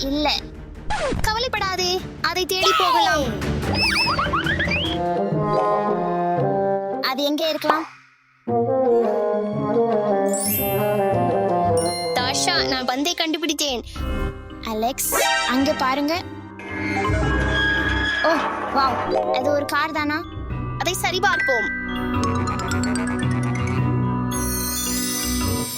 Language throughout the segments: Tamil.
இல்ல, கவலைப்படாதே, அதை தேடி போகலாம். அது எங்கே இருக்கலாம்? தாஷா, நான் பந்தை கண்டுபிடித்தேன். அலெக்ஸ், அங்க பாருங்க. ஓ வாவ், அது ஒரு கார் தானா? அதை சரிபார்ப்போம்.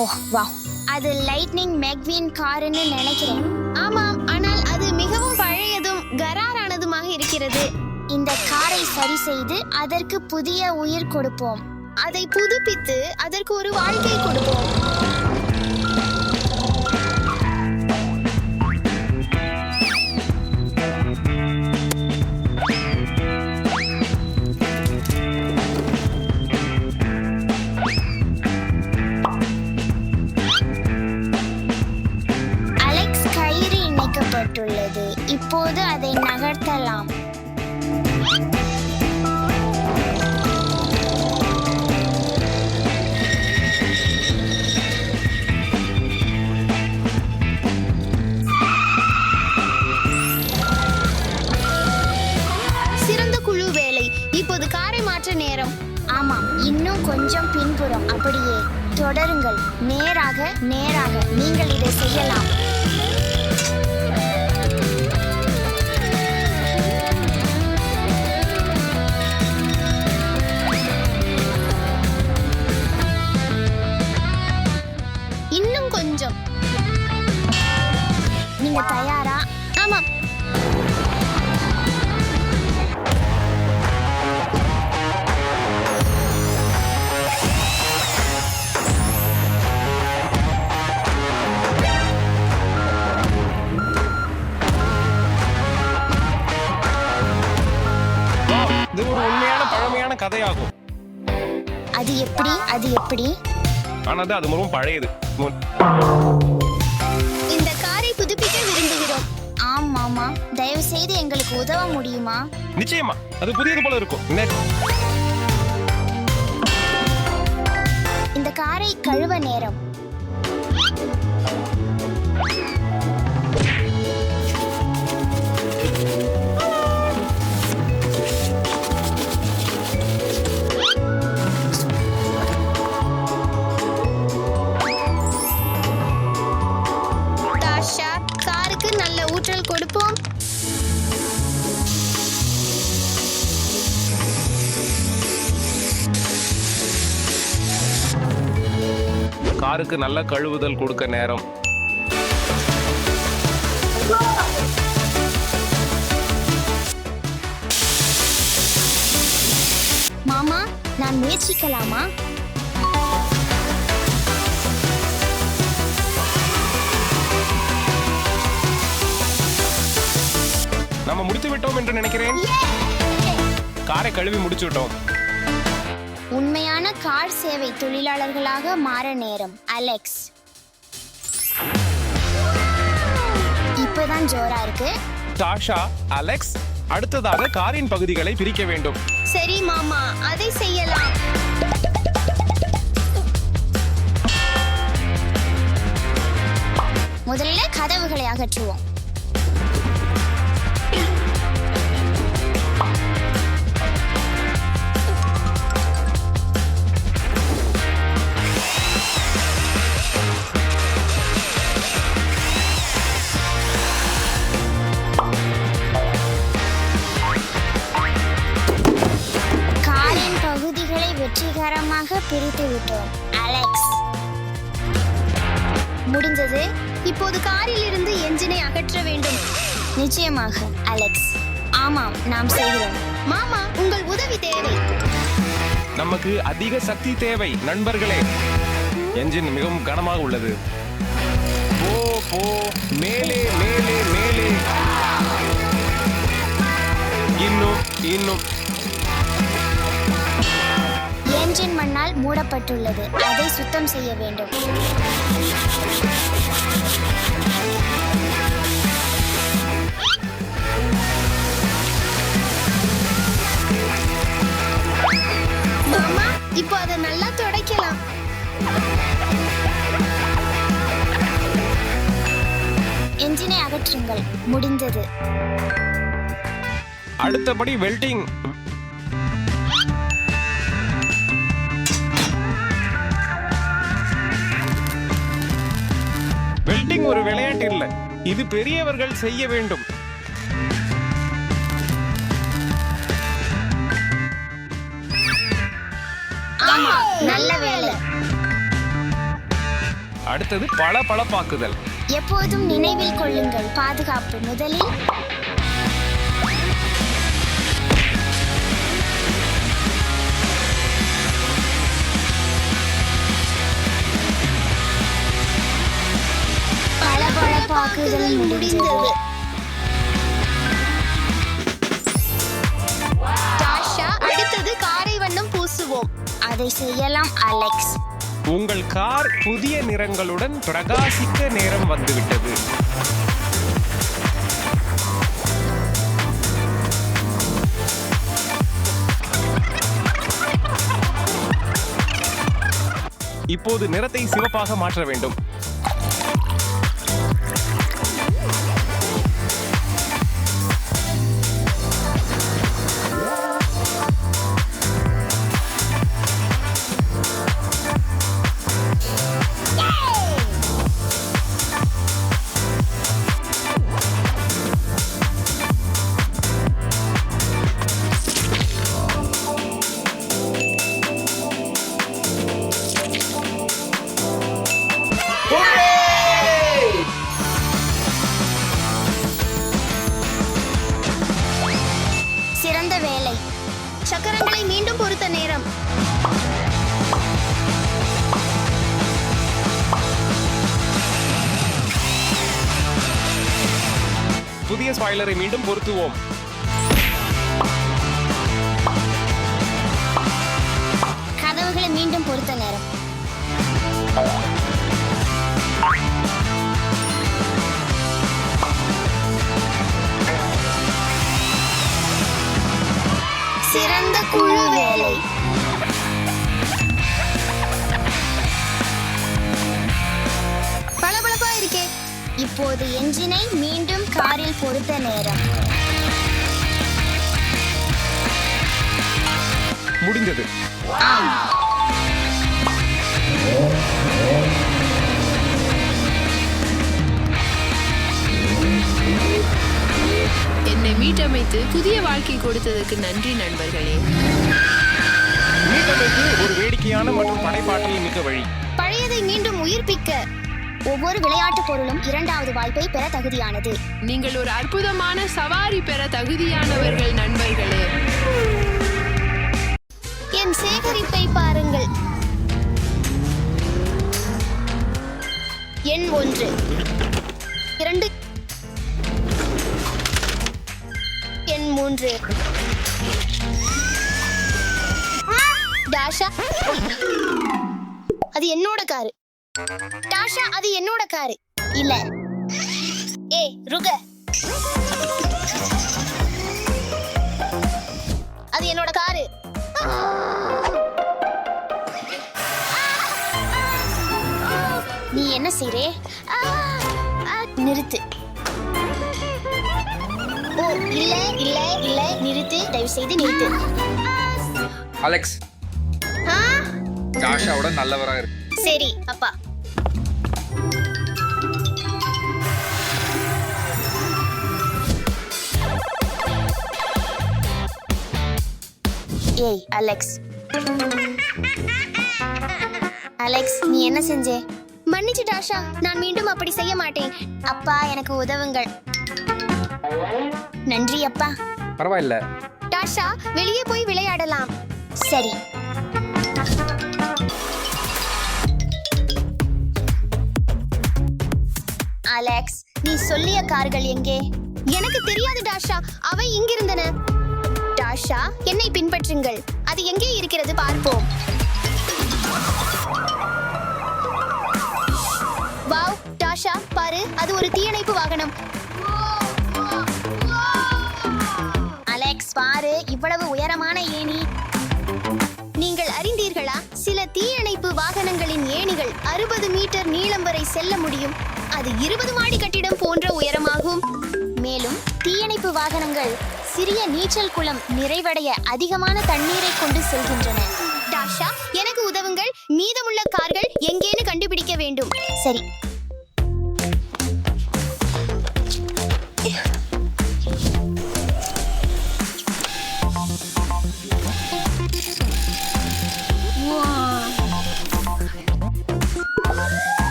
ஓ வாவ், அது லைட்னிங் மெக்வீன் கார்னு நினைக்கிறேன். ஆமாம், ஆனால் அது மிகவும் பழையதும் கராரானதுமாக இருக்கிறது. இந்த காரை சரி செய்து அதற்கு புதிய உயிர் கொடுப்போம். அதை புதுப்பித்து அதற்கு ஒரு வாழ்க்கை கொடுப்போம். அலெக்ஸ் கயிறு இணைக்கப்பட்டுள்ளது. இப்போது அதை நகர்த்தலாம். நேரம். ஆமாம், இன்னும் கொஞ்சம் பின்புறம். அப்படியே தொடருங்கள். நேராக நேராக. நீங்கள் இதை செய்யலாம். இன்னும் கொஞ்சம். நீங்க தயாரா? ஆமாம். இது ஒரு உண்மையான பழமையான கதையாகும். அது எப்படி? அது எப்படி? ஆனது அது மிகவும் பழையது. இந்த காரை புதுப்பிக்க விரும்புகிறோம். ஆமாமா, தயவு செய்து எங்களுக்கு உதவ முடியுமா? நிச்சயமா, அது புதியது போல இருக்கும். இந்த காரை கழுவ நேரம். காருக்கு நல்ல ஊற்றல் கொடுப்போம். காருக்கு நல்ல கழுவுதல் கொடுக்க நேரம். மாமா, நான் முயற்சிக்கலாமா? நம்ம முடித்து விட்டோம் என்று நினைக்கிறேன். காரை கழுவி முடிச்சு விட்டோம். உண்மையான கார் சேவை தொழிலாளர்களாக மாற நேரம். அலெக்ஸ், இப்பதான் ஜோரா இருக்கு. தாஷா, அலெக்ஸ், அடுத்ததாக காரின் பகுதிகளை பிரிக்க வேண்டும். சரி மாமா, அதை செய்யலாம். முதல்ல கதவுகளை அகற்றுவோம். காரின் பகுதிகளை வெற்றிகரமாக பிரித்து விட்டோம். அலெக்ஸ், முடிந்தது. இப்போது காரில் இருந்து என்ஜினை அகற்ற வேண்டும். நிச்சயமாக அலெக்ஸ். ஆமாம், நாம் செய்கிறோம். மாமா, உங்கள் உதவி தேவை. நமக்கு அதிக சக்தி தேவை நண்பர்களே. என்ஜின் மிகவும் கனமாக உள்ளது. போ போ, மேலே மேலே மேலே. இன்னும் இன்னும். என்ஜின் மண்ணால் மூடப்பட்டுள்ளது. அதை சுத்தம் செய்ய வேண்டும். மாமா, இப்போ அதை நல்லா துடைக்கலாம். என்ஜினை அகற்றுங்கள். முடிந்தது. அடுத்தபடி வெல்டிங். வெல்டிங் ஒரு விளையாட்டு இல்லை, இது பெரியவர்கள் செய்ய வேண்டும். ஆமா, நல்ல வேலை. அடுத்தது பளபளப்பாக்குதல். எப்போதும் நினைவில் கொள்ளுங்கள், பாதுகாப்பு முதலில். பளபளப்பாக்குதல் முடிந்தது. டாஷா, அடுத்தது காரை வண்ணம் பூசுவோம். அதை செய்யலாம் அலெக்ஸ். உங்கள் கார் புதிய நிறங்களுடன் பிரகாசிக்க நேரம் வந்துவிட்டது. இப்போது நிறத்தை சிவப்பாக மாற்ற வேண்டும். சிறந்த வேலை. சக்கரங்களை மீண்டும் பொருத்த நேரம். புதிய ஸ்பாய்லரை மீண்டும் பொருத்துவோம். கதவுகளை மீண்டும் பொருத்த நேரம். சிறந்த குழு வேலை. பளபளப்பா இருக்கே. இப்போது என்ஜினை மீண்டும் காரில் பொருத்த நேரம். முடிந்தது. என்னை மீட்டமைத்து புதிய வாழ்க்கை கொடுத்ததற்கு நன்றி நண்பர்களே. மீட்டமைப்பு ஒரு வேடிக்கையான மற்றும் படைப்பாற்றல் மிக்க வழி. பழையதை மீண்டும் உயிர்ப்பிக்க ஒவ்வொரு விளையாட்டு பொருளும் இரண்டாவது வாய்ப்பை பெற தகுதியானது. நீங்கள் ஒரு அற்புதமான சவாரி பெற தகுதியானவர்கள் நண்பர்களே. என் சேகரிப்பை பாருங்கள். எண் 1, 2, எண் 3. டாஷா, அது என்னோட காரு. டாஷா, அது என்னோட காரு. இல்ல. ஏய் ருக, அது என்னோட காரு. நீ என்ன செய்றே? நிறுத்து. ஓ இல்ல இல்ல இல்ல, நிறுத்து, தயவு செய்து நிறுத்து. அலெக்ஸ், ஆ? ஜாஷாவோட நல்லவரா இருக்கு. சரி அப்பா. ஏய் அலெக்ஸ். அலெக்ஸ், நீ என்ன செஞ்சே? மன்னிச்சு டாஷா, நான் மீண்டும் அப்படி செய்ய மாட்டேன். அப்பா, எனக்கு உதவுங்கள். நன்றி அப்பா. பரவாயில்ல. டாஷா, வெளியே போய் விளையாடலாம். சரி. அலெக்ஸ், நீ சொல்லிய கார்கள் எங்கே? எனக்கு தெரியாது டாஷா, அவை இங்கிருந்தன. டாஷா, என்னை பின்பற்றுங்கள். அது எங்கே இருக்கிறது பார்ப்போம். வாவ் டாஷா, பாரு, அது ஒரு தீயணைப்பு வாகனம். அலெக்ஸ், பாரு, இவ்வளவு உயரமான ஏணி. நீங்கள் அறிந்தீர்களா, சில தீயணைப்பு வாகனங்களின் ஏணிகள் 60 மீட்டர் நீளம் வரை செல்ல முடியும். அது 20 மாடி கட்டிடம் போன்ற உயரமாகும். மேலும் தீயணைப்பு வாகனங்கள் சிறிய நீச்சல் குளம் நிறைவடைய அதிகமான தண்ணீரை கொண்டு செல்கின்றன. டாஷா, எனக்கு உதவுங்கள். மீதமுள்ள கார்கள் எங்கேன்னு கண்டுபிடிக்க வேண்டும். சரி,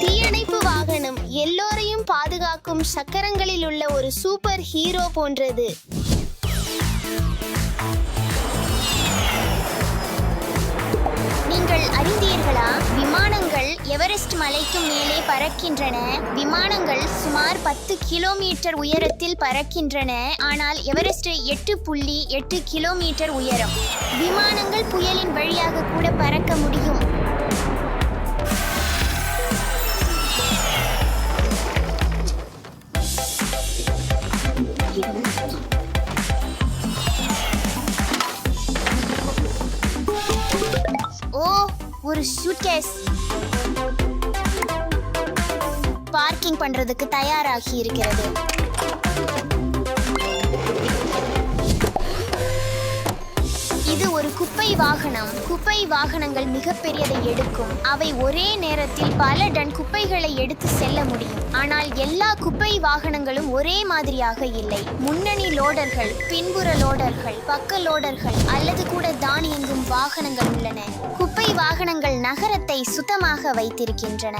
தீயணைப்பு வாகனம் எல்லோரையும் பாதுகாக்கும் சக்கரங்களில் உள்ள ஒரு சூப்பர் ஹீரோ போன்றது. நீங்கள் அறிந்தீர்களா? விமானங்கள் எவரெஸ்ட் மலைக்கு மேலே பறக்கின்றன. விமானங்கள் சுமார் 10 கிலோமீட்டர் உயரத்தில் பறக்கின்றன. ஆனால் எவரெஸ்ட் 8.8 கிலோமீட்டர் உயரம். விமானங்கள் புயலின் வழியாக கூட பறக்க முடியும். ஓ, ஒரு சூட்கேஸ். பார்க்கிங் பண்றதுக்கு தயாராகி இருக்கிறது. இது ஒரு குப்பை வாகனம். குப்பை வாகனங்கள் மிகப்பெரியதை எடுக்கும். அவை ஒரே நேரத்தில் பல டன் குப்பைகளை எடுத்து செல்ல முடியும். ஆனால் எல்லா குப்பை வாகனங்களும் ஒரே மாதிரியாக இல்லை. முன்னணி லோடர்கள், பின்புற லோடர்கள், பக்க லோடர்கள் அல்லது கூட தானியங்கும் வாகனங்கள் உள்ளன. குப்பை வாகனங்கள் நகரத்தை சுத்தமாக வைத்திருக்கின்றன.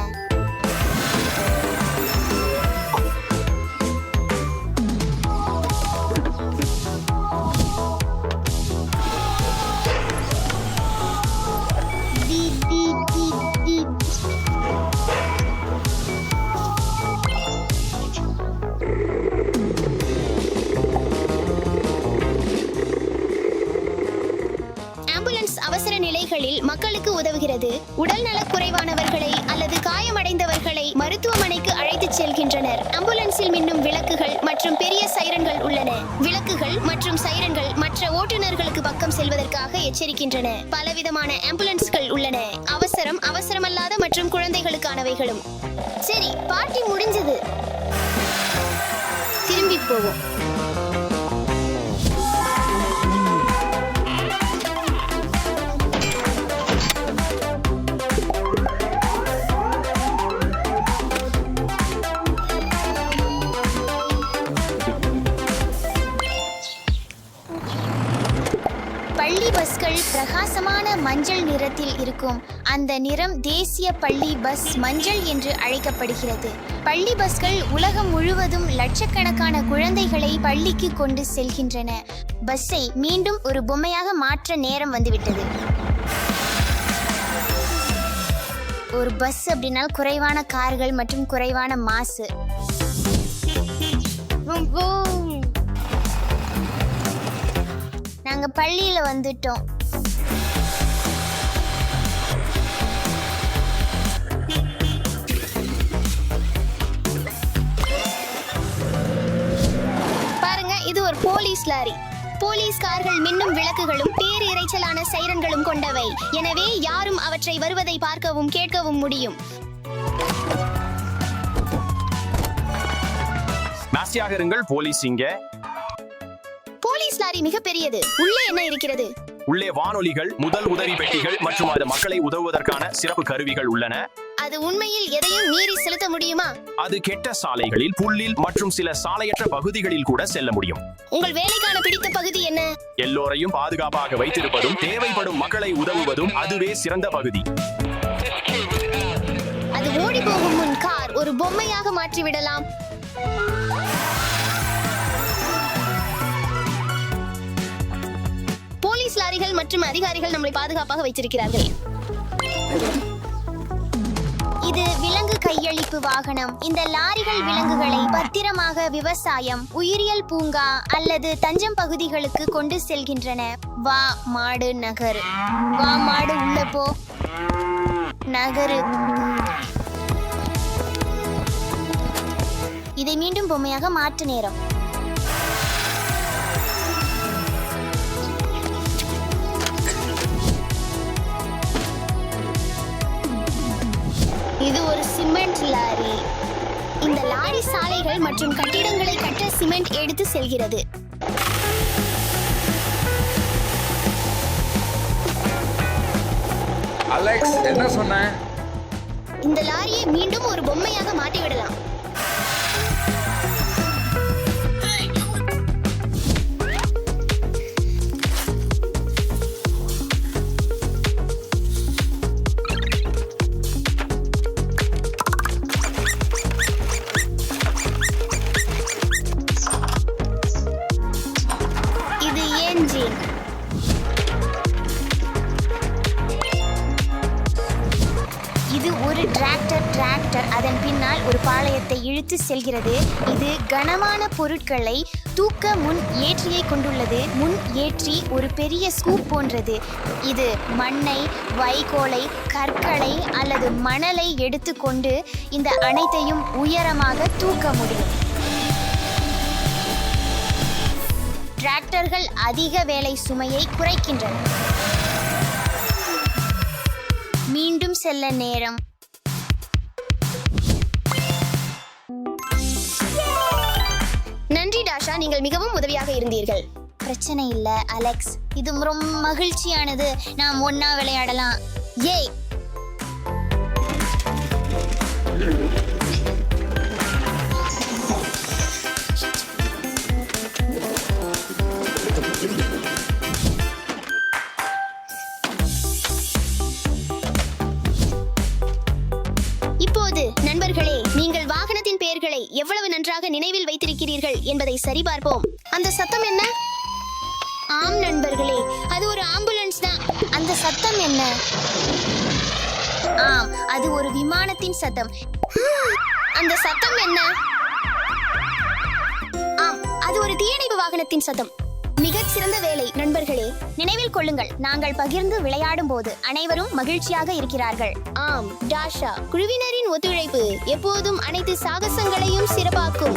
ஆம்புலன்ஸ் அவசர நிலைகளில் மக்களுக்கு உதவுகிறது. உடல் நலக் குறைவானவர்களை அல்லது காயமடைந்தவர்களை மருத்துவமனைக்கு அழைத்துச் செல்கின்றனர். ஆம்புலன்ஸில் மின்னும் விளக்குகள் மற்றும் பெரிய சைரன்கள் உள்ளன. விளக்குகள் மற்றும் சைரன்கள் மற்ற ஓட்டுநர்களுக்கு பக்கம் செல்வதற்காக எச்சரிக்கின்றன. பலவிதமான ஆம்புலன்ஸ்கள் உள்ளன. அவசரம், அவசரமல்லாத மற்றும் குழந்தைகளுக்கானவைகளும். சரி, பார்ட்டி முடிஞ்சது. திரும்பி போவோம். பள்ளி பஸ்கள் பிரகாசமான மஞ்சள் நிறத்தில் இருக்கும். அந்த நிறம் தேசிய பள்ளி பஸ் மஞ்சள் என்று அழைக்கப்படுகிறது. பள்ளி பஸ்கள் உலகம் முழுவதும் லட்சக்கணக்கான குழந்தைகளை பள்ளிக்கு கொண்டு செல்கின்றன. பஸ்ஸை மீண்டும் ஒரு பொம்மையாக மாற்ற நேரம் வந்துவிட்டது. ஒரு பஸ் அப்படின்னால் குறைவான கார்கள் மற்றும் குறைவான மாசு. நாங்க பள்ளியில வந்துட்டோம். பாருங்க, இது ஒரு போலீஸ் லாரி. போலீஸ் கார்கள் மின்னும் விளக்குகளும் பேரிரைச்சலான சைரன்களும் கொண்டவை. எனவே யாரும் அவற்றை வருவதை பார்க்கவும் கேட்கவும் முடியும். நாஸ்தியாக இருங்கள், போலீஸ் இங்க. போலீஸ் லாரி மிக பெரியது. உள்ளே என்ன இருக்கிறது? உள்ளே வானொலிகள், முதல் உதவி பெட்டிகள் மற்றும் அது மக்களை உதவுவதற்கான சிறப்பு கருவிகள் உள்ளன. அது உண்மையில் எதையும் மீறி செலுத்த முடியுமா? அது கெட்ட சாலைகளில், புல்லில் மற்றும் சில சாலையற்ற பகுதிகளில் கூட செல்ல முடியும். உங்கள் வேலைக்கான பிடித்த பகுதி என்ன? எல்லோரையும் பாதுகாப்பாக வைத்திருப்பதும் தேவைப்படும் மக்களை உதவுவதும் அதுவே சிறந்த பகுதி. அது ஓடி போகும் முன் கார் ஒரு பொம்மையாக மாற்றிவிடலாம். போலீஸ் லாரிகள் மற்றும் அதிகாரிகள் நம்மை பாதுகாப்பாக வைத்திருக்கிறார்கள். இது விலங்கு கையளிப்பு வாகனம். இந்த லாரிகள் விலங்குகளை பத்திரமாக விவசாயம், உயிரியல் பூங்கா அல்லது தஞ்சம் பகுதிகளுக்கு கொண்டு செல்கின்றன. வா மாடு நகரு. வா மாடு உள்ள போ. நகரு. இதை மீண்டும் பொம்மையாக மாற்று நேரம். இது ஒரு சிமெண்ட் லாரி. இந்த லாரி சாலைகள் மற்றும் கட்டிடங்களை கட்ட சிமெண்ட் எடுத்து செல்கிறது. அலெக்ஸ் என்ன சொன்ன? இந்த லாரியை மீண்டும் ஒரு பொம்மையாக மாட்டி விடலாம். இது என்ஜின். இது ஒரு டிராக்டர் அதன் பின்னால் ஒரு பாளையத்தை இழுத்து செல்கிறது. இது கனமான பொருட்களை தூக்க முன் ஏற்றியை கொண்டுள்ளது. முன் ஏற்றி ஒரு பெரிய ஸ்கூப் போன்றது. இது மண்ணை, வைக்கோலை, கற்களை அல்லது மணலை எடுத்துக்கொண்டு இந்த அனைத்தையும் உயரமாக தூக்க முடியும். டிராக்டர்கள் அதிக வேலை சுமையை குறைக்கின்றன. மீண்டும் செல்ல நேரம். நன்றி டாஷா, நீங்கள் மிகவும் உதவியாக இருந்தீர்கள். பிரச்சனை இல்ல அலெக்ஸ், இது ரொம்ப மகிழ்ச்சியானது. நாம் ஒன்னா விளையாடலாம். ஏய், இப்போது நண்பர்களே, நீங்கள் வாகனத்தின் பெயர்களை எவ்வளவு நன்றாக நினைவில் வைத்திருக்கிறீர்கள் என்பதை சரிபார்ப்போம். அந்த சத்தம் என்ன? ஆம் நண்பர்களே, அது ஒரு ஆம்புலன்ஸ் தான். அந்த சத்தம் என்ன? ஆம், அது ஒரு விமானத்தின் சத்தம். அந்த சத்தம் என்ன? ஆம், அது ஒரு தீயணைப்பு வாகனத்தின் சத்தம். மிகச் சிறந்த வேலை நண்பர்களே. நினைவில் கொள்ளுங்கள், நாங்கள் பகிர்ந்து விளையாடும் போது அனைவரும் மகிழ்ச்சியாக இருக்கிறார்கள். ஆம் டாஷா, குழுவினரின் ஒத்துழைப்பு எப்போதும் அனைத்து சாகசங்களையும் சிறப்பாக்கும்.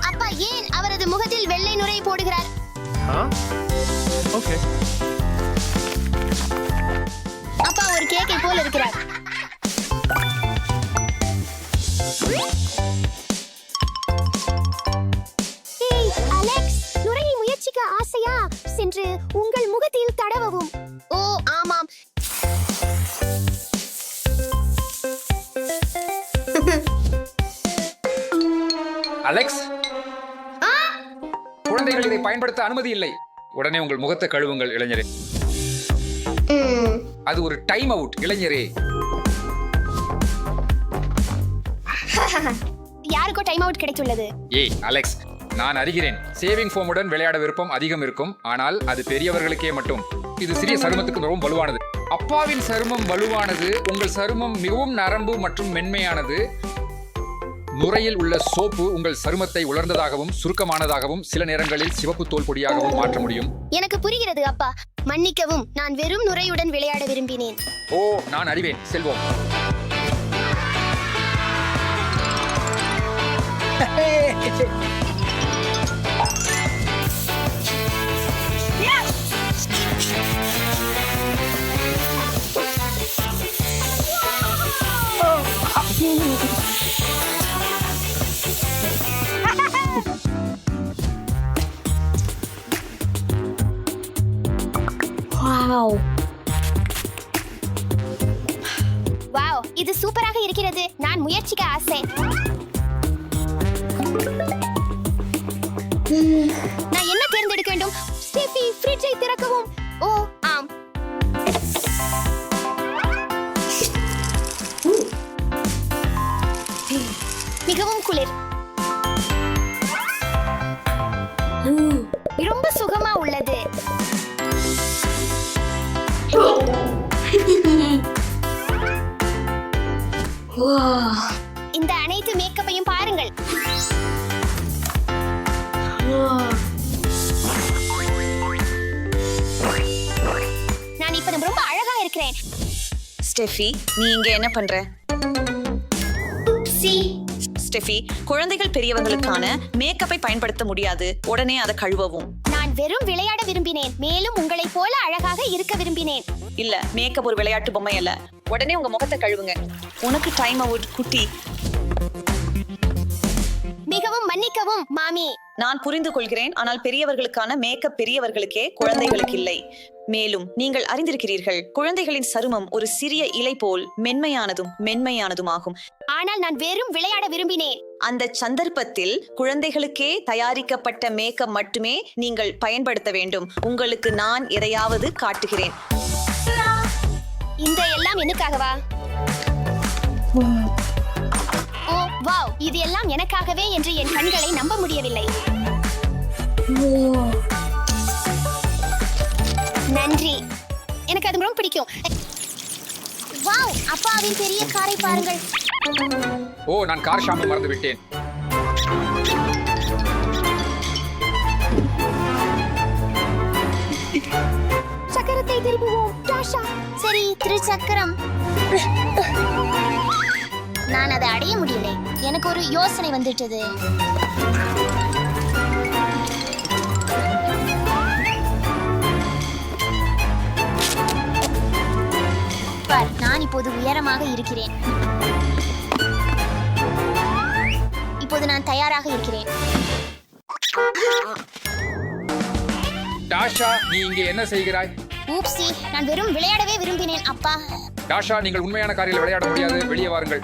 அப்பா ஏன் அவரது முகத்தில் வெள்ளை நுரை போடுகிறார்? ஓகே. அப்பா ஒரு கேக்கை போல் இருக்கிறார். ஏய் அலெக்ஸ், நுரையை முயற்சிக்க ஆசையா? சென்று உங்கள் முகத்தில் தடவவும். ஓ ஆமாம். அலெக்ஸ், குழந்தைகள் இதை பயன்படுத்த அனுமதி இல்லை. உடனே உங்கள் முகத்தை கழுவுங்கள் இளைஞரே. அது ஒரு டைம் அவுட் இளைஞரே. யாருக்கோ டைம் அவுட் கிடைத்துள்ளது. ஏய் அலெக்ஸ், நான் அறிகிறேன். சேவிங் ஃபோமுடன் விளையாட விருப்பம் அதிகம் இருக்கும், ஆனால் அது பெரியவர்களுக்கே மட்டும். இது சிறிய சருமத்துக்கு மிகவும் வலுவானது. அப்பாவின் சருமம் வலுவானது, உங்கள் சருமம் மிகவும் நரம்பு மற்றும் மென்மையானது. நுரையில் உள்ள சோப்பு உங்கள் சருமத்தை உலர்ந்ததாகவும் சுருக்கமானதாகவும் சில நேரங்களில் சிவப்பு தோல் பொடியாகவும் மாற்ற முடியும். எனக்கு புரிகிறது அப்பா. மன்னிக்கவும், நான் வெறும் நுரையுடன் விளையாட விரும்பினேன். ஓ, நான் அறிவேன். செல்வோம். வாவ், இது சூப்பராக இருக்கிறது. நான் முயற்சிக்க ஆசை. நான் என்ன தேர்ந்தெடுக்க வேண்டும்? ஸ்டெஃபி, ஃப்ரிட்ஜை திறக்கவும். ஓ ஆம். மிகவும் குளிர். ரொம்ப சுகமா உள்ளது. இந்த அனைத்து மேக்கப்பையும் பாருங்கள். நான் இப்ப ரொம்ப அழகா இருக்கிறேன். ஸ்டெஃபி, நீ இங்க என்ன பண்ற? ஸ்டெஃபி, குழந்தைகள் பெரியவர்களுக்கான மேக்கப்பை பயன்படுத்த முடியாது. உடனே அதை கழுவவும். நான் வெறும் விளையாட விரும்பினேன், மேலும் உங்களைப் போல அழகாக இருக்க விரும்பினேன். இல்ல, மேக்கப் ஒரு விளையாட்டு பொம்மை அல்ல. உடனே உங்க முகத்தை கழுவுங்க. உனக்கு டைம் அவுட் குட்டி. மிகவும் மன்னிக்கவும் மாமி. நான் புரிந்து கொள்கிறேன், ஆனால் பெரியவர்களுக்கான மேக்கப் பெரியவர்களுக்கே, குழந்தைகளுக்கு இல்லை. மேலும் நீங்கள் அறிந்திருக்கிறீர்கள், குழந்தைகளின் சருமம் ஒரு சிறிய இலை போல் மென்மையானதுமாகும். ஆனால் நான் வெறும் விளையாட விரும்பினேன். அந்த சந்தர்ப்பத்தில் குழந்தைகளுக்கே தயாரிக்கப்பட்ட மேக்கப் மட்டுமே நீங்கள் பயன்படுத்த வேண்டும். உங்களுக்கு நான் எதையாவது காட்டுகிறேன். இந்த எல்லாம் எனக்காகவா? ஓ வாவ், இது எல்லாம் எனக்காகவே என்று என் கண்களை நம்ப முடியவில்லை. நன்றி, எனக்கு அது ரொம்ப பிடிக்கும். வாவ், அப்பாவின் பெரிய காரை பாருங்கள். ஓ, நான் கார் ஷாம்பு மறந்து விட்டேன். சக்கரத்தை திருப்புவோம். டாஷா, சரி, திருச்சக்கரம். நான் அதை அடைய முடியல. எனக்கு ஒரு யோசனை வந்துட்டது. நான் இப்போது உயரமாக இருக்கிறேன். இப்போது நான் தயாராக இருக்கிறேன். டாஷா, நீ இங்கே என்ன செய்கிறாய்? ஊப்சி, நான் வெறும் விளையாடவே விரும்பினேன் அப்பா. டாஷா, நீங்கள் உண்மையான காரில் விளையாட முடியாது. வெளியே வாருங்கள்.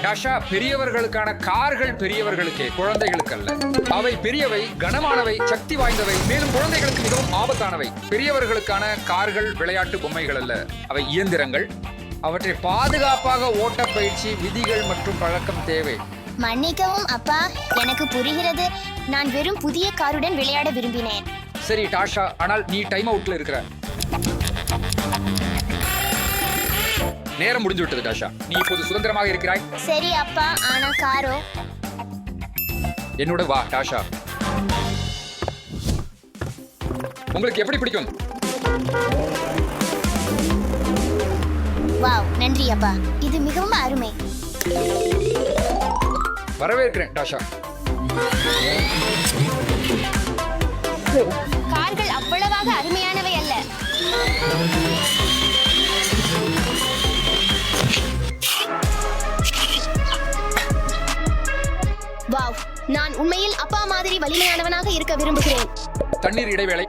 டாஷா, பெரியவர்களுக்கான கார்கள் பெரியவர்களுக்கே, குழந்தைகளுக்கு அல்ல. அவை பெரியவை, கனமானவை, சக்தி வாய்ந்தவை, மேலும் குழந்தைகளுக்கு மிகவும் ஆபத்தானவை. பெரியவர்களுக்கான கார்கள் விளையாட்டு பொம்மைகள் அல்ல, அவை இயந்திரங்கள். அவற்றை பாதுகாப்பாக ஓட்ட பயிற்சி, விதிகள் மற்றும் பழக்கம் தேவை. மன்னிக்கவும் அப்பா, எனக்கு புரிகிறது. நான் வெறும் புதிய காருடன் விளையாட விரும்பினேன். சரி டாஷா, ஆனால் நீ டைம் அவுட்ல இருக்கிற. நேரம் முடிஞ்சு விட்டது டாஷா. நீ இப்போது சுதந்திரமாக இருக்கிறாய். சரி அப்பா, ஆனா காரோ? என்னோட வா டாஷா. உங்களுக்கு எப்படி பிடிக்கும்? வாவ், நன்றி அப்பா, இது மிகவும் அருமை. வரவேற்கிறேன் டாஷா. கார்கள் அவ்வளவாக அருமையானவை அல்ல. வாவ், நான் உண்மையில் அப்பா மாதிரி வலிமையானவனாக இருக்க விரும்புகிறேன். தண்ணீர் இடைவேளை.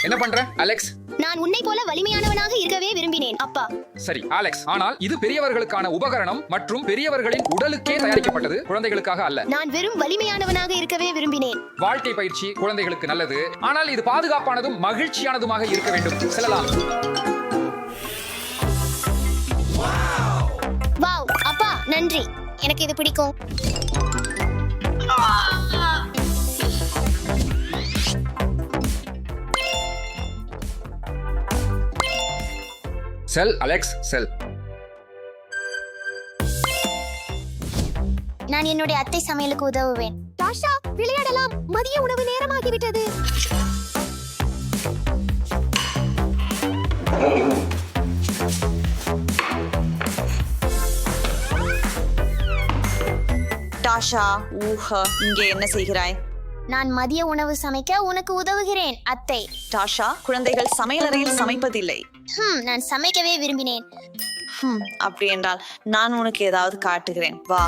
என்ன பண்ற அலெக்ஸ்? நான் உன்னை போல வலிமையானவனாக இருக்கவே விரும்பினேன் அப்பா. சரி அலெக்ஸ், ஆனால் இது பெரியவர்களுக்கான உபகரணம் மற்றும் பெரியவர்களின் உடலுக்கே தயாரிக்கப்பட்டது, குழந்தைகளுக்காக அல்ல. நான் வெறும் வலிமையானவனாக இருக்கவே விரும்பினேன். வாழ்க்கை பயிற்சி குழந்தைகளுக்கு நல்லது, ஆனால் இது பாதுகாப்பானதும் மகிழ்ச்சியானதுமாக இருக்க வேண்டும். செல்லலாம். வாவ் அப்பா, நன்றி, எனக்கு இது பிடிக்கும். செல் அலெக்ஸ், செல். நான் என்னுடைய அத்தை சமையலுக்கு உதவுவேன். டாஷா, விளையாடலாம். மதிய உணவு நேரமாகிவிட்டது. டாஷா, இங்கே என்ன செய்கிறாய்? நான் மதிய உணவு சமைக்க உனக்கு உதவுகிறேன் அத்தை. டாஷா, குழந்தைகள் சமையலறையில் சமைப்பதில்லை. நான் சமைக்கவே விரும்பினேன். அப்படி என்றால் நான் உனக்கு ஏதாவது காட்டுகிறேன், வா.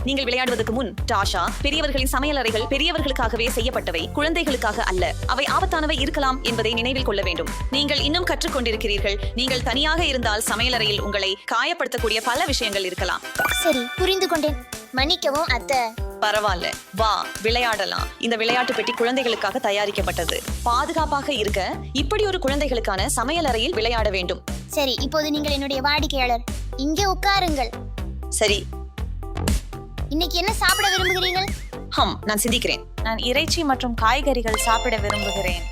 நீங்கள் விளையாடுவதற்கு முன் டாஷா, பெரியவர்களின் சமையலறைகள் பெரியவர்களுக்காகவே செய்யப்பட்டவை, குழந்தைகளுக்காக அல்ல. அவை ஆபத்தானவை இருக்கலாம் என்பதை நினைவில் கொள்ள வேண்டும். நீங்கள் இன்னும் கற்றுக்கொண்டிருக்கிறீர்கள். நீங்கள் தனியாக இருந்தால் சமையலறையில் உங்களை காயப்படுத்தக்கூடிய பல விஷயங்கள் இருக்கலாம். சரி, புரிந்து கொண்டேன். மன்னிக்கவும் அத்தை. பரவாயில்ல, வா விளையாடலாம். இந்த விளையாட்டு பெட்டி குழந்தைகளுக்காக தயாரிக்கப்பட்டது. பாதுகாப்பாக இருக்க இப்படி ஒரு குழந்தைகளுக்கான சமையலறையில் விளையாட வேண்டும். சரி, இப்போது நீங்கள் என்னுடைய வாடிக்கையாளர். இங்கே உட்காருங்கள். சரி, இன்னைக்கு என்ன சாப்பிட விரும்புகிறீர்கள்? நான் சிந்திக்கிறேன். நான் இறைச்சி மற்றும் காய்கறிகள் சாப்பிட விரும்புகிறேன்.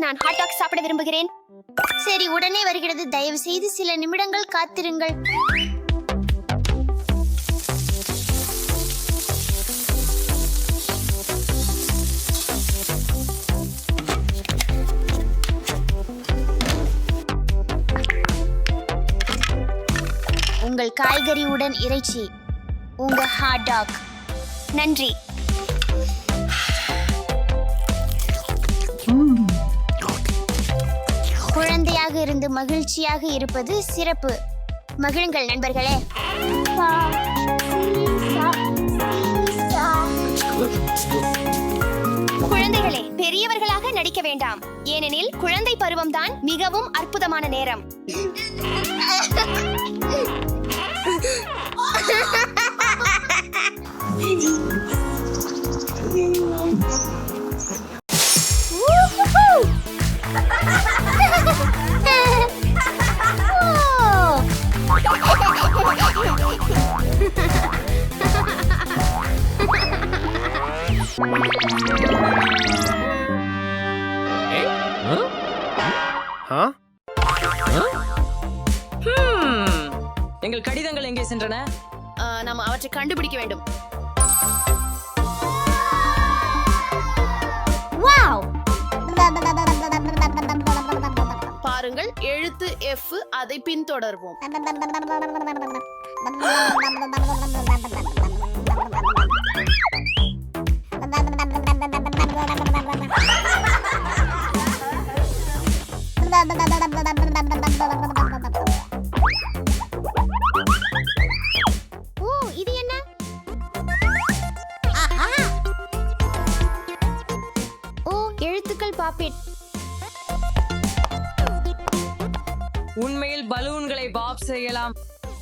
நான் ஹாட் டாக் சாப்பிட விரும்புகிறேன். சரி, உடனே வருகிறது. தயவு செய்து சில நிமிடங்கள் காத்திருங்கள். காய்கறியுடன் இறைச்சி, உங்க ஹாட் டாக். நன்றி. குழந்தையாக இருந்து மகிழ்ச்சியாக இருப்பது சிறப்பு. மகிழுங்கள் நண்பர்களே. குழந்தைகளே, பெரியவர்களாக நடிக்க வேண்டாம், ஏனெனில் குழந்தை பருவம்தான் மிகவும் அற்புதமான நேரம். எங்கள் கடிதங்கள் எங்கே சென்றன? நாம் அவற்றை கண்டுபிடிக்க வேண்டும். பாருங்கள், எழுத்து F, அதை பின்தொடர்வோம். ஓ, இது என்ன? ஓ, எழுத்துக்கள் பாப்பேட். உண்மையில் பலூன்களை பாப் செய்யலாம்.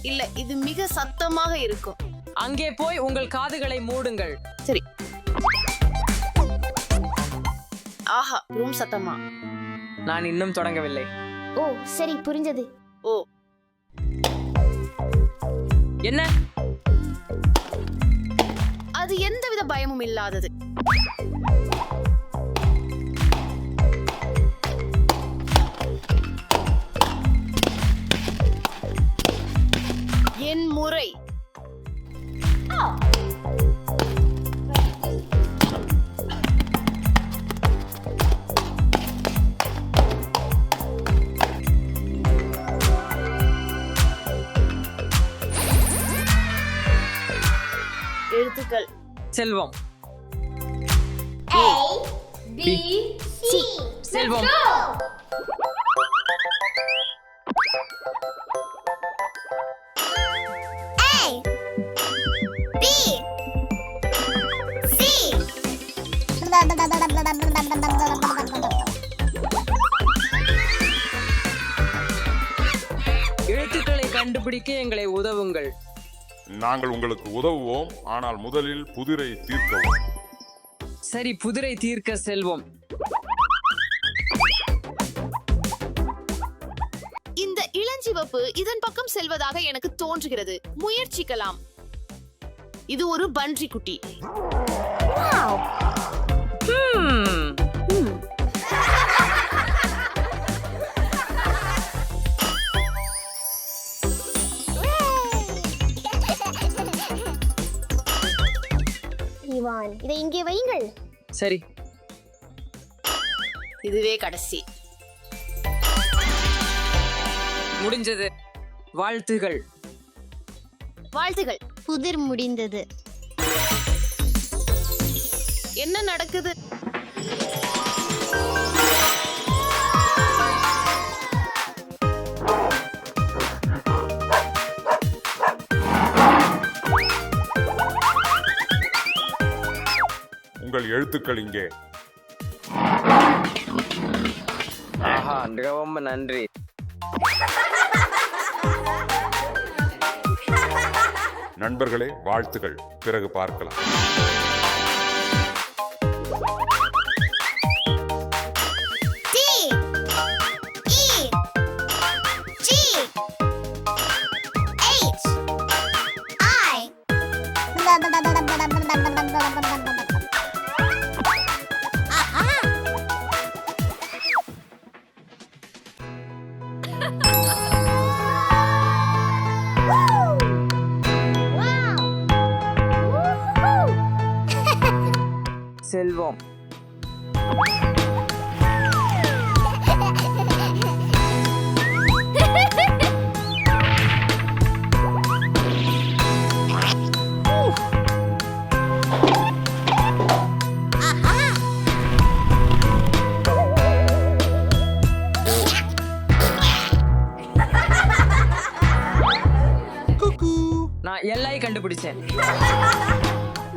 இல்ல, இது மிக சத்தமாக இருக்கும். அங்கே போய் உங்கள் காதுகளை மூடுங்கள். சரி. ஆஹா, ரூம் சத்தமா? நான் இன்னும் தொடங்கவில்லை. ஓ, சரி, புரிஞ்சது. ஓ, என்ன? அது எந்தவித பயமும் இல்லாதது. என் முறை. எழுத்துக்கள். செல்வம். சி. செல்வம். எழுத்துக்களை கண்டுபிடிக்க எங்களை உதவுங்கள். நாங்கள் உங்களுக்கு உதவுவோம், ஆனால் முதலில் புதிரை தீர்க்கவும். சரி, புதிரை தீர்க்க செல்வம். இந்த இளஞ்சிவப்பு இதன் பக்கம் செல்வதாக எனக்கு தோன்றுகிறது. முயற்சிக்கலாம். இது ஒரு பன்றி குட்டி. இவான், இதை இங்கே வையுங்கள். சரி. இதுவே கடைசி. முடிஞ்சது. வாழ்த்துகள். வாழ்த்துகள். புதிர் முடிந்தது. என்ன நடக்குது? உங்கள் எழுத்துக்கள் இங்கே. ஆஹா, ரொம்ப நன்றி. நண்பர்களே, வாழ்த்துக்கள். பிறகு பார்க்கலாம். செல்வம். கண்டுபிடிச்சேன்.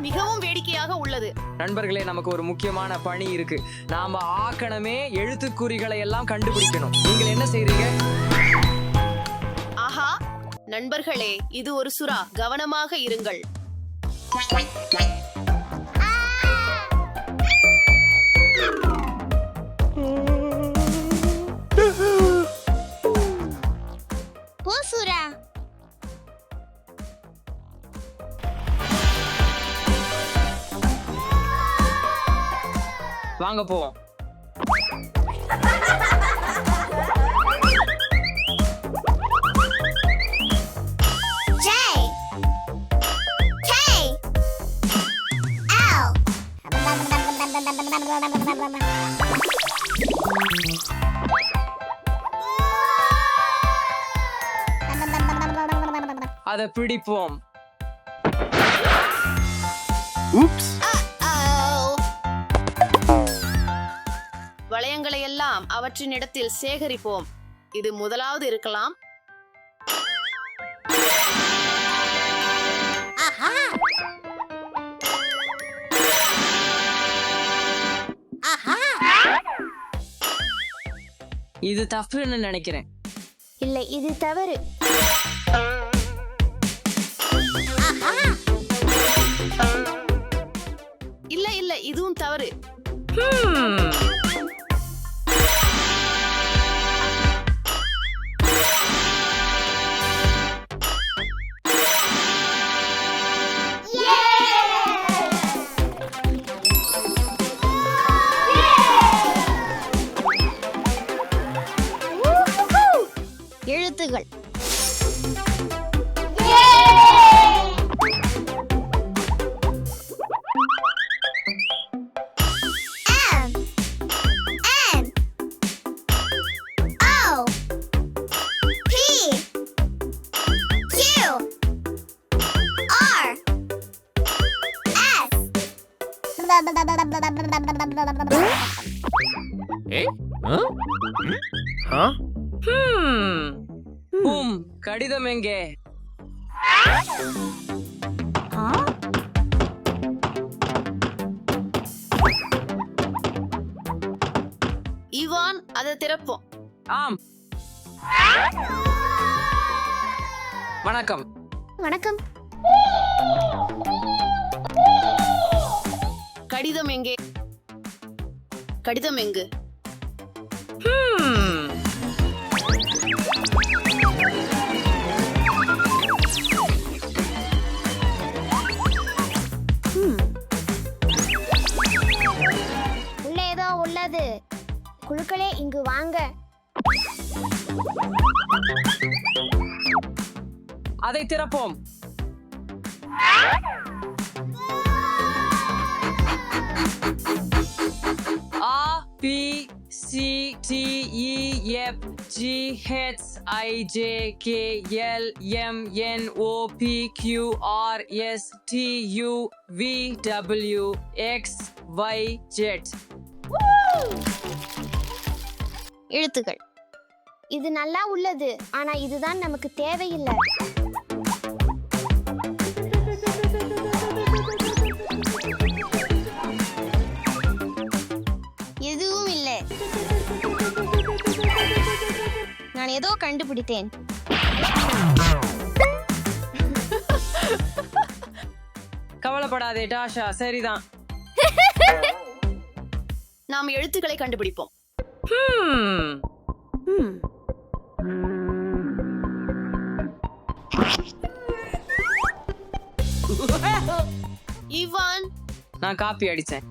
மிகவும் வேடிக்கையாக உள்ளது. நண்பர்களே, நமக்கு ஒரு முக்கியமான பணி இருக்கு. நாம ஆக்கணமே எழுத்துக்குறிகளை எல்லாம் கண்டுபிடிக்கணும். நீங்கள் என்ன செய்றீங்க? ஆஹா, நண்பர்களே, இது ஒரு சுறா. கவனமாக இருங்கள். பூசுரா. வாங்க போவோம். J K L. அதை பிடிப்போம். வளையங்களை எல்லாம் அவற்றின் இடத்தில் சேகரிப்போம். இது முதலாவது இருக்கலாம். இது தப்புன்னு நினைக்கிறேன். இல்லை, இது தவறு. இல்ல இல்ல, இதுவும் தவறு. எழுத்துகள். M N O P Q R S. கடிதம் எங்கே? இவான், அதை திறப்போம். ஆம். வணக்கம். வணக்கம். கடிதம் எங்கே? கடிதம் எங்கு? உள்ளே ஏதோ உள்ளது. குழுக்களே, இங்கு வாங்க. அதை திறப்போம். A B C D E F G H I J K L M N O P Q R S T U V W X Y Z. எழுத்துகள். இது நல்லா உள்ளது, ஆனா இதுதான் நமக்கு தேவையில்லை. எதுவும் இல்லை. நான் ஏதோ கண்டுபிடித்தேன். கவலைப்படாதே டாஷா, சரிதான். நாம் எழுத்துக்களை கண்டுபிடிப்போம். இவான், நான் காப்பி அடிச்சேன்.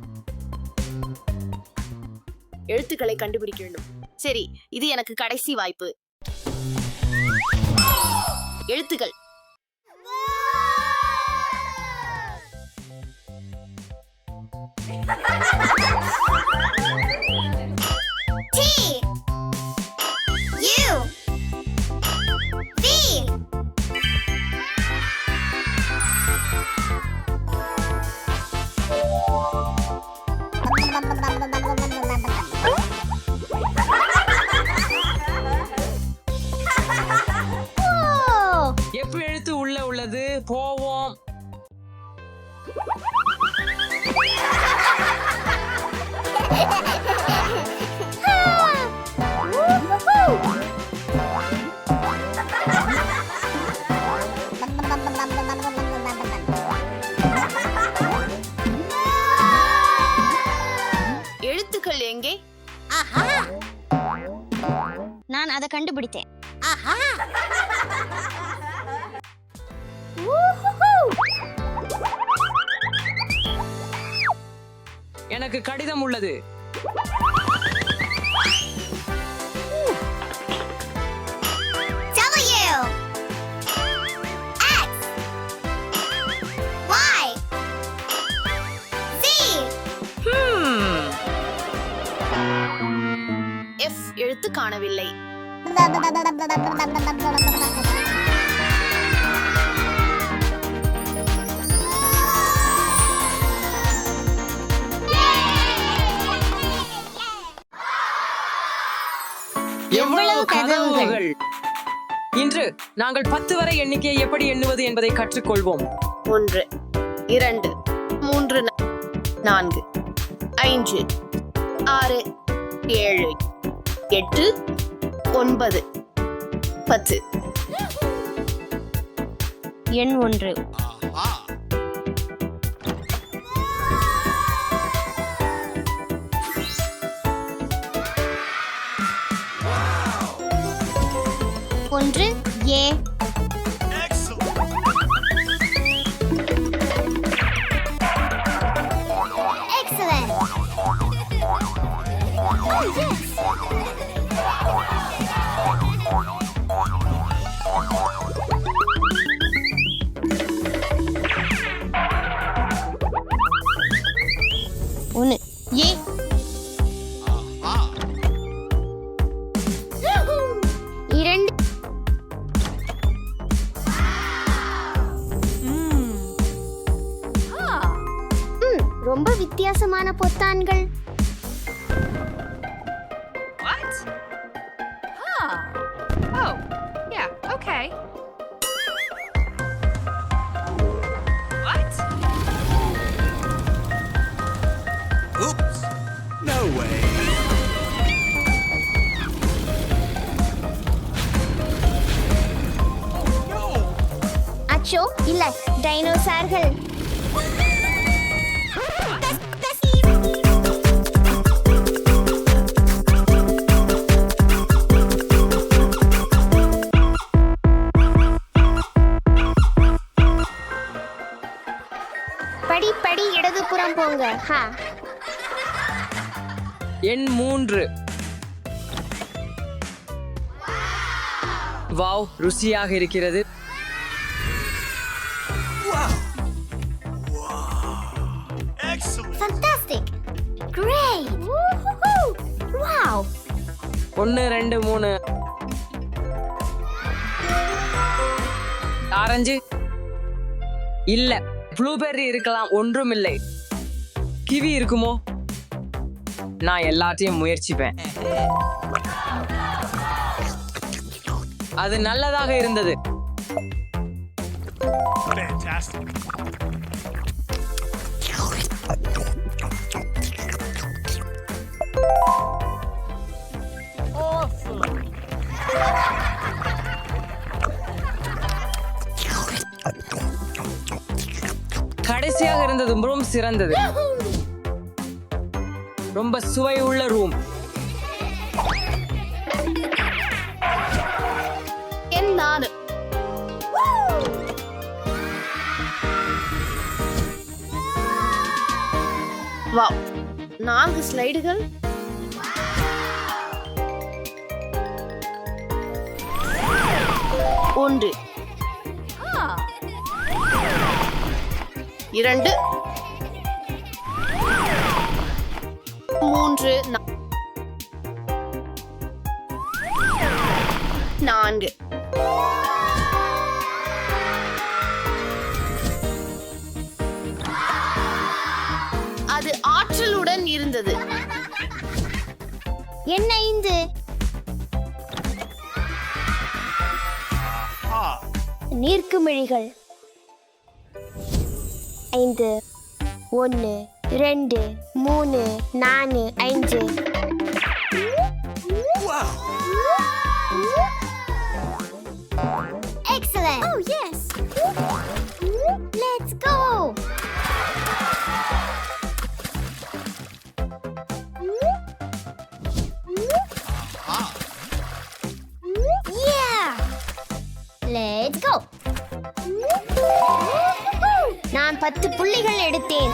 எழுத்துக்களை கண்டுபிடிக்க வேண்டும். சரி, இது எனக்கு கடைசி வாய்ப்பு. எழுத்துக்கள். T U V. எப்ப எழுத்து உள்ள உள்ளது? போவோம். பொருட்கள் எங்கே? நான் அதை கண்டுபிடித்தேன். எனக்கு கடிதம் உள்ளது. F எழுத்து காணவில்லை. எவ்வளவு கதவுகள்! இன்று நாங்கள் 10 வரை எண்ணிக்கையை எப்படி எண்ணுவது என்பதை கற்றுக்கொள்வோம். 1 2 3 4 5 6 7 8 9 10. எண் 1. ஒன்று ஏ. ஒன்று ஏ. இரண்டு. ரொம்ப வித்தியாசமான பொத்தான்கள். அச்சோ இல்ல, டைனோசார்கள். படி இடதுபுறம் போங்க. எண் 3. வாவ், ருசியாக இருக்கிறது. Fantastic. Great. Woohoo. Wow. 1 2 3. Orange இல்ல, ப்ளூபெர்ரி இருக்கலாம். ஒன்றும் இல்லை. கிவி இருக்குமோ? நான் எல்லாத்தையும் முயற்சிப்பேன். அது நல்லதாக இருந்தது. கடைசியாக இருந்தது ரொம்ப சிறந்தது. ரொம்ப சுவை உள்ள ரூம். எண் 4. வாவ், 4 ஸ்லைடுகள். ஒன்று 2 3 4. அது ஆற்றலுடன் இருந்தது. எண் 5. நீர்க்குமிழிகள். 5 1 2 3 4 5. Excellent. Oh yes. Let's go. 10 புள்ளிகள் எடுத்தேன்.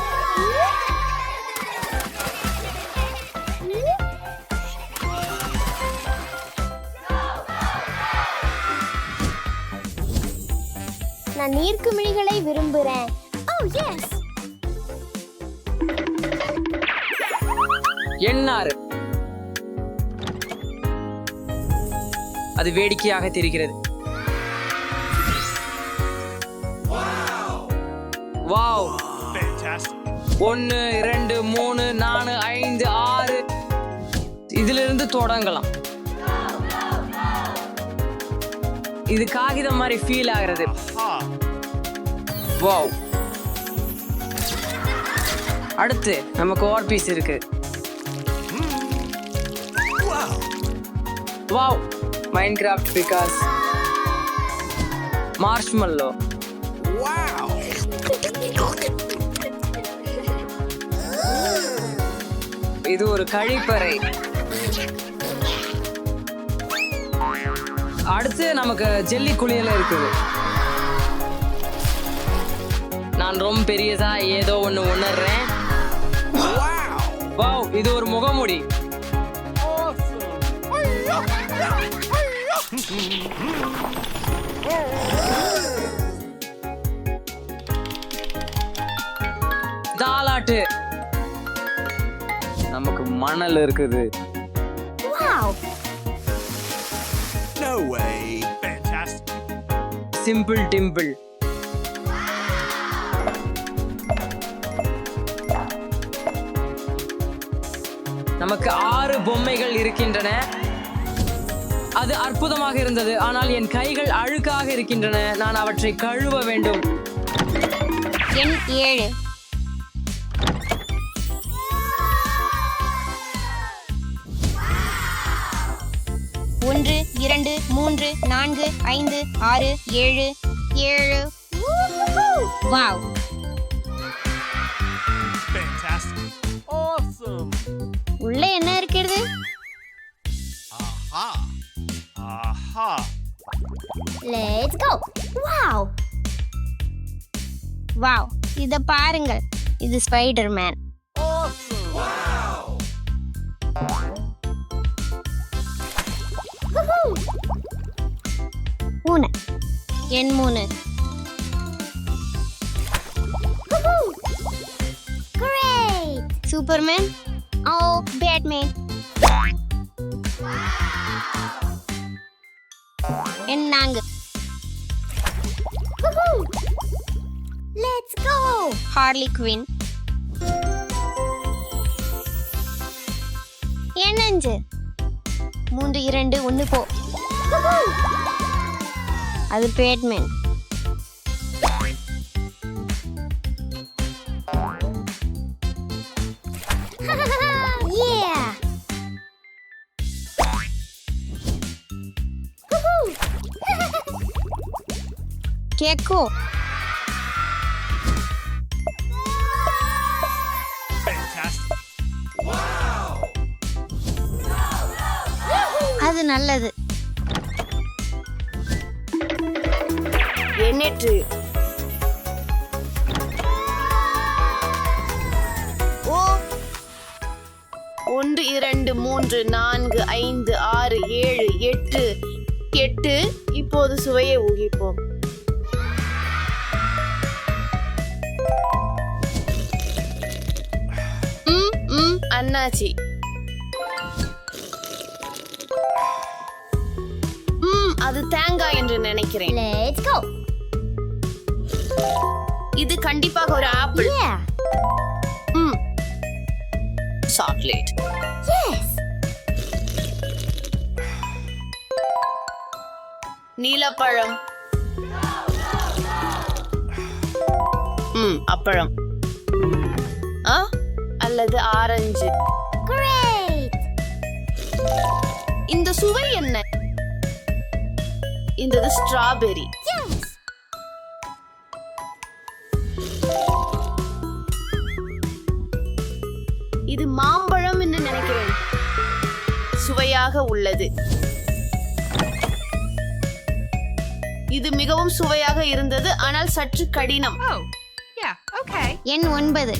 நான் நீர்க்குமிழிகளை விரும்புகிறேன். ஓ எஸ். எண்ணாறு. அது வேடிக்கையாக தெரிகிறது. வாவ். 1 2 3 4 5 6 இதிலிருந்து தொடங்கலாம். இது காகிதம் மாதிரி ஃபீல் ஆகிறது. வாவ். அடுத்து நமக்கு ஓவர் பீஸ் இருக்கு. வாவ். Minecraft because marshmallow. இது ஒரு கழிப்பறை. அடுத்து நமக்கு ஜெல்லி குளியல் இருக்குது. நான் ரொம்ப பெரியதா ஏதோ ஒண்ணு உணர்றேன். வாவ், இது ஒரு முகமூடி. தாலாட்டு. நமக்கு மணல் இருக்குது. சிம்பிள் டிம்பிள். நமக்கு 6 பொம்மைகள் இருக்கின்றன. அது அற்புதமாக இருந்தது. ஆனால் என் கைகள் அழுக்காக இருக்கின்றன. நான் அவற்றை கழுவ வேண்டும். எண் 7. ஒன்று 2 3 4 5 6 7 7. வாவ். உள்ள என்ன இருக்கிறது? Let's go. வாவ். வாவ், இத பாருங்கள். இது ஸ்பைடர்மேன். பூனை. எண் 3. சூப்பர்மேன். Oh, Batman. எண் 4. Let's go. Harley Quinn. எண் 5. 3 2 1 போ. அது பேட்மேன். Yeah. Gecko. அது நல்லது. எண்ணெற்று. ஓ, 1 2 3 4 5 6 7 8 8. இப்போது சுவையை ஊகிப்போம். அண்ணாச்சி. அது தேங்காய் என்று நினைக்கிறேன். Let's go. இது கண்டிப்பாக ஒரு ஆப்பிள். Yeah. சாக்லேட். Yes. நீலப்பழம். அப்பழம். அல்லது ஆரஞ்சு. Great. இந்த சுவை என்ன? இந்த ஸ்ட்ராபெரி. Yes. இது மாம்பழம் என்று நினைக்கிறேன். சுவையாக உள்ளது. இது மிகவும் சுவையாக இருந்தது, ஆனால் சற்று கடினம். எண் 9.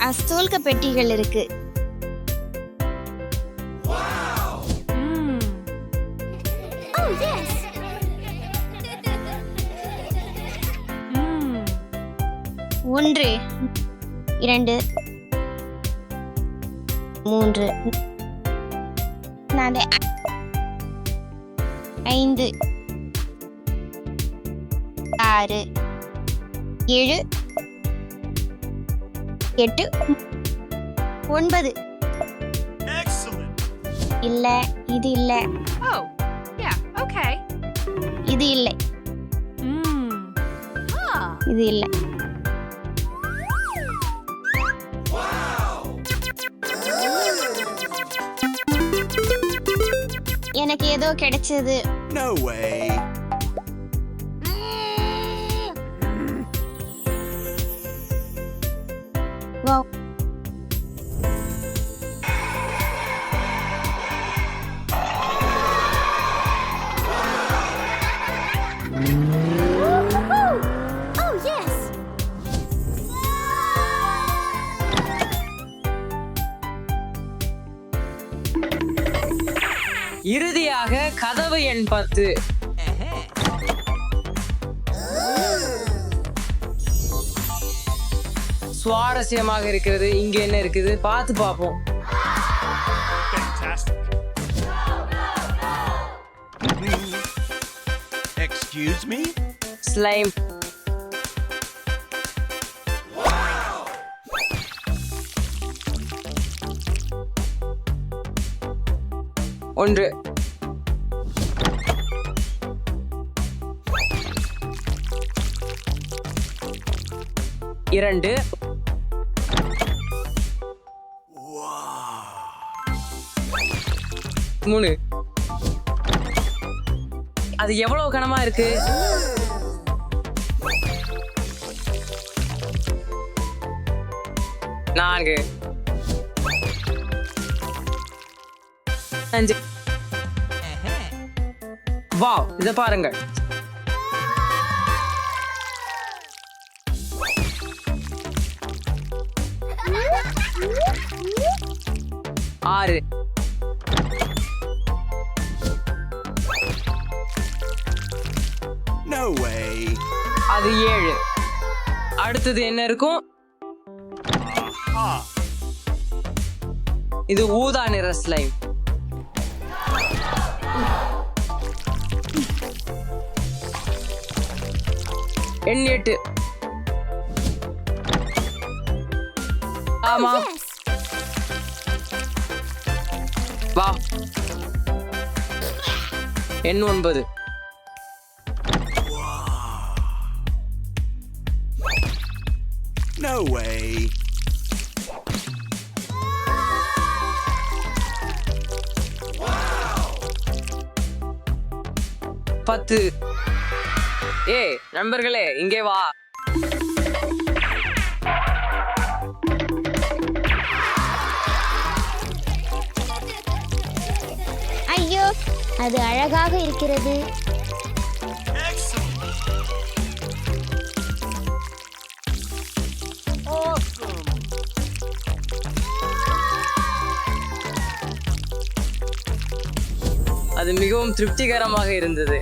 அஸ்தோல்க பெட்டிகள் இருக்கு. ஒன்று, 2, 3, 4, 5, 6, 7, 8, 9. இல்ல, இது இல்ல. இது இல்லை. இது இல்லை. எனக்கு ஏதோ கிடைச்சது. No way. Wow. இறுதியாக கதவு எண் 10. சுவாரஸ்யமாக இருக்கிறது. இங்க என்ன இருக்குது பார்த்து பார்ப்போம். Excuse me? ஸ்லைம். ஒன்று, 2, 3. அது எவ்வளவு கனமா இருக்கு? நான்கு, 5. வாவ், இத பாருங்க. 6. No way. அது 7. அடுத்தது என்ன இருக்கும்? இது ஊதா நிற ஸ்லைம். எண் 8. ஆமா. வா. எண் 9. No way. பத்து. ஏய் நண்பர்களே, இங்கே வா. ஐயோ, அது அழகாக இருக்கிறது. அது மிகவும் திருப்திகரமாக இருந்தது.